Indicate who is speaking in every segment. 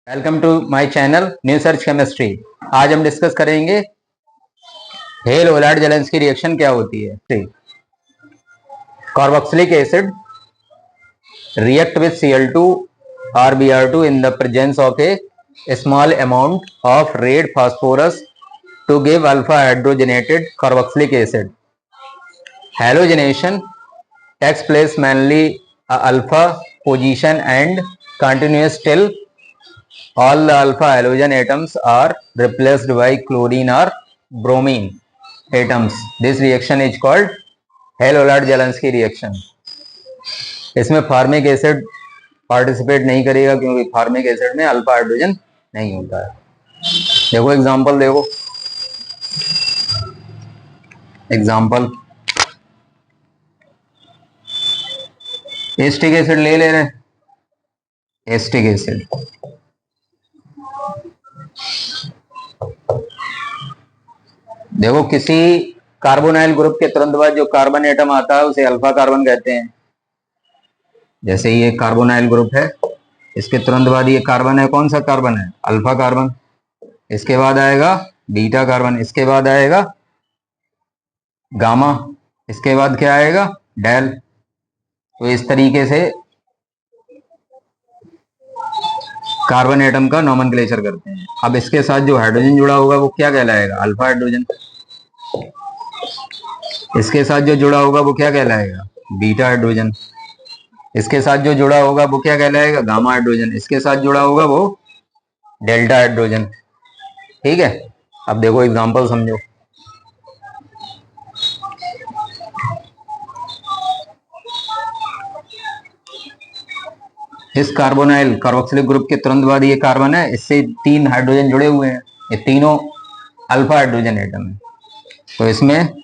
Speaker 1: Welcome to my channel new search chemistry. आज हम discuss करेंगे हेल ओलार्ड जेलेंस्की रिएक्शन क्या होती है। Carboxylic acid react with Cl2 or Br2 in the presence of a small amount of red phosphorus to give alpha hydrogenated carboxylic acid. Halogenation takes place mainly alpha position and continuous till all the alpha halogen atoms are replaced by chlorine or bromine atoms. This reaction is called Hale-Ollard-Jansky reaction. इसमें formic acid participate नहीं करेगा क्योंकि formic acid में alpha hydrogen नहीं होता है। देखो example देखो, एग्जांपल एस्टिक एसिड ले रहे हैं। एस्टिक एसिड देखो, किसी कार्बोनाइल ग्रुप के तुरंत बाद जो कार्बन एटम आता है उसे अल्फा कार्बन कहते हैं। जैसे ये कार्बोनाइल ग्रुप है, इसके तुरंत बाद ये कार्बन है, कौन सा कार्बन है? Alpha carbon. इसके बाद आएगा बीटा कार्बन, इसके बाद आएगा गामा, इसके बाद क्या आएगा? डेल। तो इस तरीके से कार्बन एटम का नोमेनक्लेचर करते हैं। अब इसके साथ जो हाइड्रोजन जुड़ा होगा वो क्या कहलाएगा? Alpha hydrogen. इसके साथ जो जुड़ा होगा वो क्या कहलाएगा? Beta hydrogen. इसके साथ जो जुड़ा होगा वो क्या कहलाएगा? Gamma hydrogen. इसके साथ जुड़ा होगा वो डेल्टा हाइड्रोजन। ठीक है, अब देखो एग्जांपल समझो। इस कार्बोनाइल कार्बोक्सिलिक ग्रुप के तुरंत बाद ये कार्बन है, इससे 3 हाइड्रोजन जुड़े हुए हैं, ये तीनों अल्फा हाइड्रोजन एटम है। तो इसमें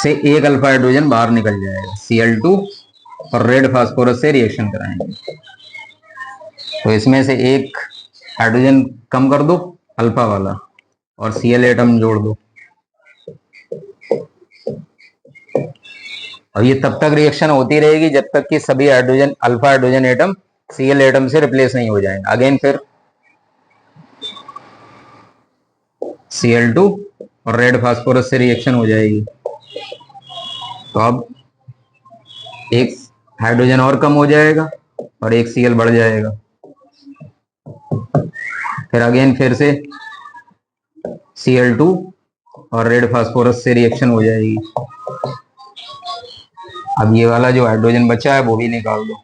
Speaker 1: से एक अल्फा हाइड्रोजन बाहर निकल जाएगा, Cl2 और रेड फास्फोरस से रिएक्शन कराएंगे। तो इसमें से एक हाइड्रोजन कम कर दो अल्फा वाला और Cl एटम जोड़ दो, और ये तब तक रिएक्शन होती रहेगी जब तक कि सभी hydrogen alpha hydrogen atom Cl atom से रिप्लेस नहीं हो जाएंगे। अगेन फिर Cl2 और रेड फास्फोरस से रिएक्शन हो जाएगी। तो अब एक हाइड्रोजन और कम हो जाएगा और एक Cl बढ़ जाएगा। फिर अगेन फिर से Cl2 और रेड फास्फोरस से रिएक्शन हो जाएगी। अब ये वाला जो हाइड्रोजन बचा है वो भी निकाल दो।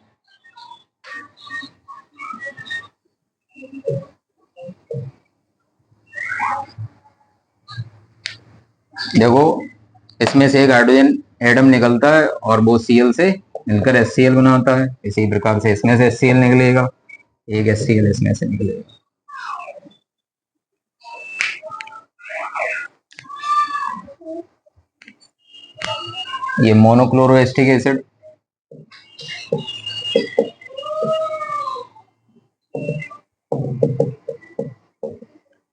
Speaker 1: देखो, इसमें से एक हाइड्रोजन एटम निकलता है और वो Cl से मिलकर HCl बनाता है। इसी प्रकार से इसमें से HCl निकलेगा, एक HCl इसमें से निकलेगा। ये मोनोक्लोरोएस्टिक एसिड,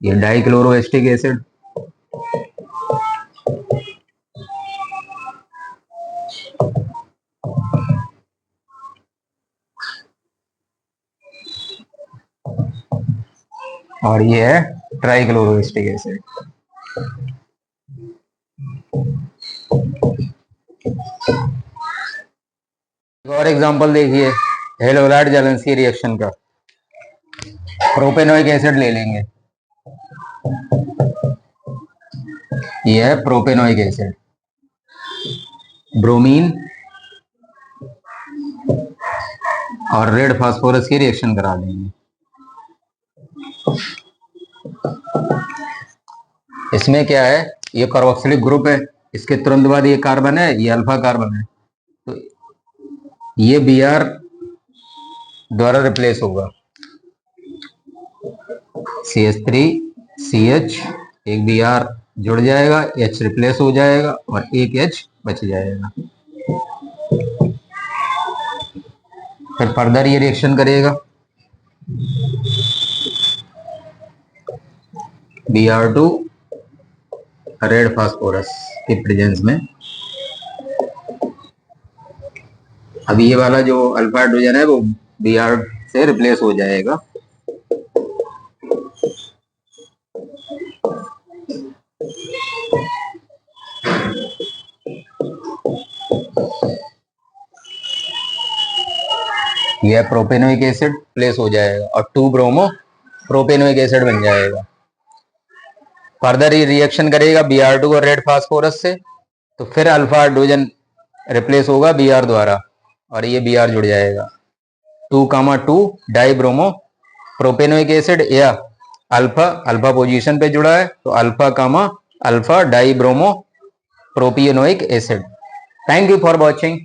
Speaker 1: ये डाइक्लोरोएस्टिक एसिड, और ये है ट्राइक्लोरोएस्टिक एसिड। और एग्जांपल देखिए हेल-ओलार्ड जेलेंस्की रिएक्शन का। प्रोपेनोइक एसिड ले लेंगे, ये है प्रोपेनोइक एसिड। ब्रोमीन और रेड फास्फोरस की रिएक्शन करा देंगे। इसमें क्या है, ये कार्बोक्सिलिक ग्रुप है, इसके तुरंत बाद ये कार्बन है, ये अल्फा कार्बन है, तो ये Br द्वारा रिप्लेस होगा। CH3 CH, एक Br जुड़ जाएगा, H रिप्लेस हो जाएगा और एक H बच जाएगा। फिर फर्दर ये रिएक्शन करेगा, Br2 रेड फास्फोरस के प्रेजेंस में। अब ये वाला जो अल्फा हाइड्रोजन है वो Br से रिप्लेस हो जाएगा। यह प्रोपेनोइक एसिड प्लेस हो जाएगा और 2 ब्रोमो प्रोपेनोइक एसिड बन जाएगा। फर्दर ये रिएक्शन करेगा Br2 और रेड फास्फोरस से, तो फिर अल्फा हाइड्रोजन रिप्लेस होगा Br द्वारा और ये Br जुड़ जाएगा। 2,2 डाई ब्रोमो प्रोपेनोइक एसिड या अल्फा पोजीशन पे जुड़ा है तो alpha di bromo propionoic acid. Thank you for watching.